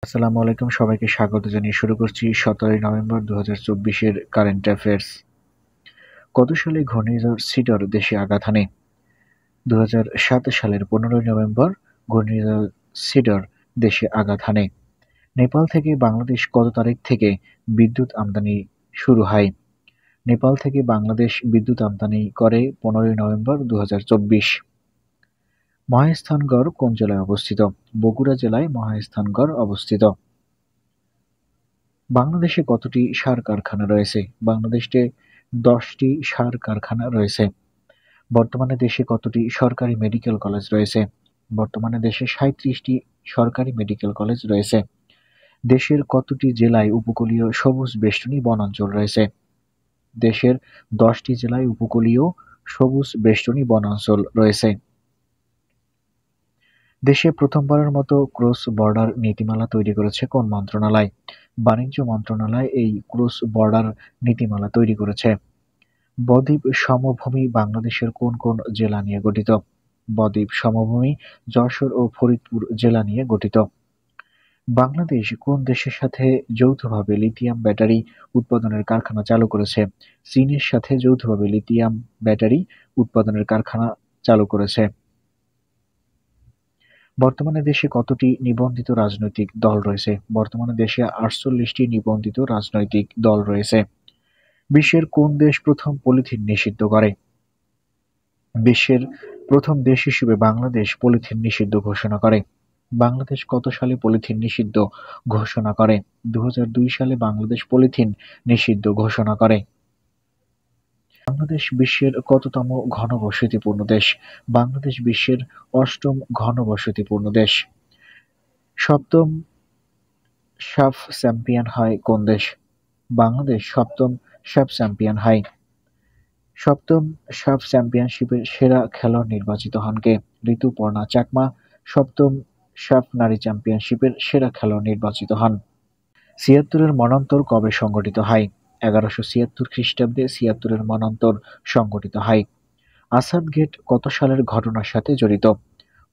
আসসালামু আলাইকুম, সবাইকে স্বাগত জানিয়ে শুরু করছি 17ই নভেম্বর 2024-এর কারেন্ট অ্যাফেয়ার্স। কত সালে ঘূর্ণিঝড় সিডর দেশে আঘাত হানে? 2007 সালের 15ই নভেম্বর ঘূর্ণিঝড় সিডর দেশে আঘাত হানে। নেপাল থেকে বাংলাদেশ কত তারিখ থেকে বিদ্যুৎ আমদানি শুরু হয়? নেপাল থেকে বাংলাদেশ বিদ্যুৎ আমদানি করে 15ই নভেম্বর 2024। মহাস্থানগড় কোন জেলায় অবস্থিত? বগুড়া জেলায় মহাস্থানগড় অবস্থিত। বাংলাদেশে কতটি সার কারখানা রয়েছে? বাংলাদেশে 10টি সার কারখানা রয়েছে। বর্তমানে দেশে কতটি সরকারি মেডিকেল কলেজ রয়েছে? বর্তমানে দেশে 37টি সরকারি মেডিকেল কলেজ রয়েছে। দেশের কতটি জেলায় উপকূলীয় সবুজ বেষ্টনী বনাঞ্চল রয়েছে? দেশের 10টি জেলায় উপকূলীয় সবুজ বেষ্টনী বনাঞ্চল রয়েছে। দেশে প্রথমবারের মতো ক্রস বর্ডার নীতিমালা তৈরি করেছে কোন মন্ত্রণালয়? বাণিজ্য মন্ত্রণালয় এই ক্রস বর্ডার নীতিমালা তৈরি করেছে। বদ্বীপ সমভূমি বাংলাদেশের কোন কোন জেলা নিয়ে গঠিত? বদ্বীপ সমভূমি যশোর ও ফরিদপুর জেলা নিয়ে গঠিত। বাংলাদেশ কোন দেশের সাথে যৌথভাবে লিথিয়াম ব্যাটারি উৎপাদনের কারখানা চালু করেছে? চীনের সাথে যৌথভাবে লিথিয়াম ব্যাটারি উৎপাদনের কারখানা চালু করেছে। বর্তমানে দেশে কতটি নিবন্ধিত রাজনৈতিক দল রয়েছে? বর্তমানে দেশে 48টি নিবন্ধিত রাজনৈতিক দল রয়েছে। বিশ্বের কোন দেশ প্রথম পলিথিন নিষিদ্ধ করে? বিশ্বের প্রথম দেশ হিসেবে বাংলাদেশ পলিথিন নিষিদ্ধ ঘোষণা করে। বাংলাদেশ কত সালে পলিথিন নিষিদ্ধ ঘোষণা করে? 2002 সালে বাংলাদেশ পলিথিন নিষিদ্ধ ঘোষণা করে। বাংলাদেশ বিশ্বের কততম ঘনবসতিপূর্ণ দেশ? বাংলাদেশ বিশ্বের 8ম ঘনবসতিপূর্ণ দেশ। সপ্তম সাফ চ্যাম্পিয়ন হয় কোন দেশ? বাংলাদেশ সপ্তম সাফ চ্যাম্পিয়ন হয়। সপ্তম সাফ চ্যাম্পিয়নশিপের সেরা খেলোয়াড় নির্বাচিত হন কে? ঋতুপর্ণা চাকমা সপ্তম সাফ নারী চ্যাম্পিয়নশিপের সেরা খেলোয়াড় নির্বাচিত হন। 76-এর মন্বন্তর কবে সংঘটিত হয়? 1176 খ্রিস্টাব্দে 76-এর মন্বন্তর সংঘটিত হয়। আসাদ গেট কত সালের ঘটনার সাথে জড়িত?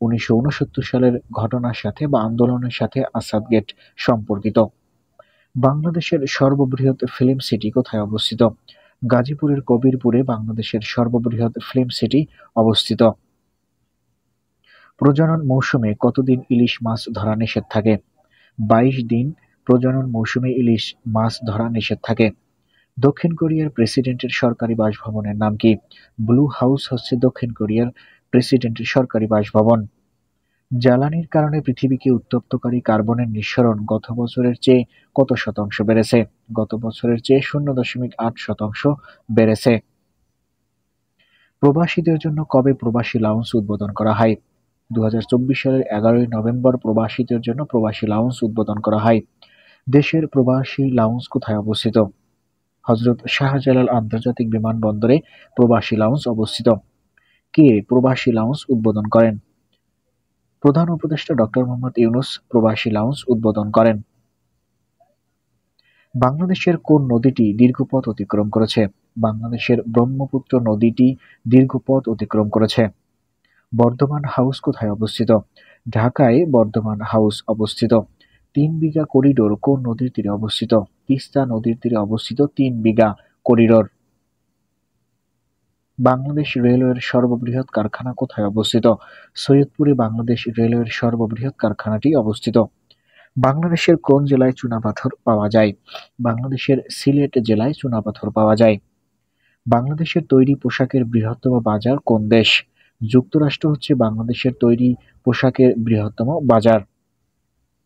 1969 সালের ঘটনার সাথে বা আন্দোলনের সাথে আসাদ গেট সম্পর্কিত। বাংলাদেশের সর্ববৃহৎ ফিল্ম সিটি কোথায় অবস্থিত? গাজীপুরের কবিরপুরে বাংলাদেশের সর্ববৃহৎ ফিল্ম সিটি অবস্থিত। প্রজনন মৌসুমে কতদিন ইলিশ মাছ ধরা নিষেধ থাকে? 22 দিন প্রজনন মৌসুমে ইলিশ মাছ ধরা নিষেধ থাকে। দক্ষিণ কোরিয়ার প্রেসিডেন্টের সরকারি বাসভবনের নাম কি? ব্লু হাউস হচ্ছে দক্ষিণ কোরিয়ার প্রেসিডেন্টের সরকারি বাসভবন। জ্বালানির কারণে পৃথিবীকে উত্তপ্তকারী কার্বনের নিঃসরণ গত বছরের চেয়ে কত শতাংশ বেড়েছে? গত বছরের চেয়ে 0.8% বেড়েছে। প্রবাসীদের জন্য কবে প্রবাসী লাউঞ্জ উদ্বোধন করা হয়? 2024 সালের 11ই নভেম্বর প্রবাসীদের জন্য প্রবাসী লাউঞ্জ উদ্বোধন করা হয়। দেশের প্রবাসী লাউঞ্জ কোথায় অবস্থিত? হযরত শাহজালাল আন্তর্জাতিক বিমানবন্দরে প্রবাসী লাউঞ্জ অবস্থিত। কে প্রবাসী লাউঞ্জ উদ্বোধন করেন? প্রধান উপদেষ্টা ডক্টর মোহাম্মদ ইউনূস প্রবাসী লাউঞ্জ উদ্বোধন করেন। বাংলাদেশের কোন নদীটি দীর্ঘপথ অতিক্রম করেছে? বাংলাদেশের ব্রহ্মপুত্র নদীটি দীর্ঘপথ অতিক্রম করেছে। বর্ধমান হাউস কোথায় অবস্থিত? ঢাকায় বর্ধমান হাউস অবস্থিত। 3 বিঘা করিডোর কোন নদীর তীরে অবস্থিত? তিস্তা নদীর তীরে অবস্থিত 3 বিঘা করিডোর। বাংলাদেশ রেলওয়ের সর্ববৃহৎ কারখানা কোথায় অবস্থিত? সৈয়দপুরে বাংলাদেশ রেলওয়ের সর্ববৃহৎ কারখানাটি অবস্থিত। বাংলাদেশের কোন জেলায় চুনাপাথর পাওয়া যায়? বাংলাদেশের সিলেট জেলায় চুনাপাথর পাওয়া যায়। বাংলাদেশের তৈরি পোশাকের বৃহত্তম বাজার কোন দেশ? যুক্তরাষ্ট্র হচ্ছে বাংলাদেশের তৈরি পোশাকের বৃহত্তম বাজার।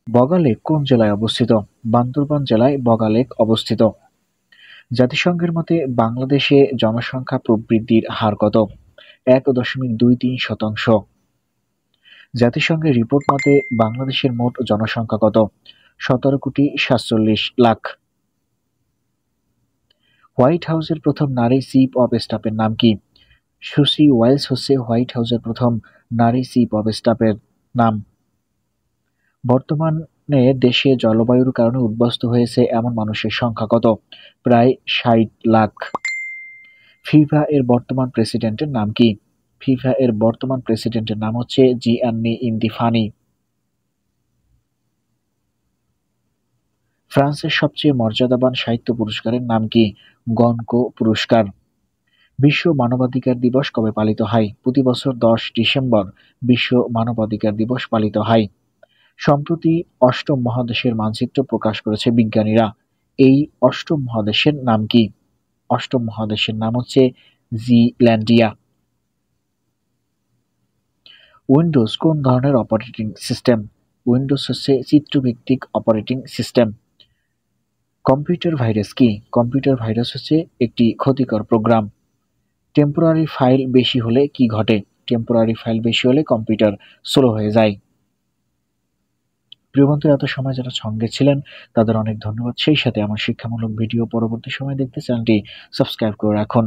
বগালেক কোন জেলায় অবস্থিত? বান্দরবান জেলায় বগালেক অবস্থিত। জাতিসংঘের মতে বাংলাদেশে জনসংখ্যা প্রবৃদ্ধির হার কত? 1.23%। জাতিসংঘের রিপোর্ট মতে বাংলাদেশের মোট জনসংখ্যা কত? 17,47,00,000। হোয়াইট হাউসের প্রথম নারী চিফ অব স্টাফের নাম কি? সুসি ওয়াইলস হচ্ছে হোয়াইট হাউসের প্রথম নারী চিফ অব স্টাফের নাম। বর্তমানে দেশে জলবায়ুর কারণে উদ্বাস্তু হয়েছে এমন মানুষের সংখ্যা কত? প্রায় 60 লাখ। ফিফা এর বর্তমান প্রেসিডেন্টের নাম কি? ফিফা এর বর্তমান প্রেসিডেন্টের নাম হচ্ছে জিয়ান্নি ইনফান্তিনো। ফ্রান্সের সবচেয়ে মর্যাদাবান সাহিত্য পুরস্কারের নাম কি? গনকো পুরস্কার। বিশ্ব মানবাধিকার দিবস কবে পালিত হয়? প্রতি বছর 10 ডিসেম্বর বিশ্ব মানবাধিকার দিবস পালিত হয়। সম্প্রতি অষ্টম মহাদেশের মানচিত্র প্রকাশ করেছে বিজ্ঞানীরা। এই অষ্টম মহাদেশের নাম কি? অষ্টম মহাদেশের নাম হচ্ছে জিল্যান্ডিয়া। উইন্ডোজ কোন ধরনের অপারেটিং সিস্টেম? উইন্ডোজ হচ্ছে চিত্রভিত্তিক অপারেটিং সিস্টেম। কম্পিউটার ভাইরাস কি? কম্পিউটার ভাইরাস হচ্ছে একটি ক্ষতিকর প্রোগ্রাম। টেম্পোরারি ফাইল বেশি হলে কি ঘটে? টেম্পোরারি ফাইল বেশি হলে কম্পিউটার স্লো হয়ে যায়। প্রিয় বন্ধুরা, এত সময় যারা সঙ্গে ছিলেন তাদের অনেক ধন্যবাদ। সেই সাথে আমার শিক্ষামূলক ভিডিও পরবর্তী সময় দেখতে চ্যানেলটি সাবস্ক্রাইব করে রাখুন।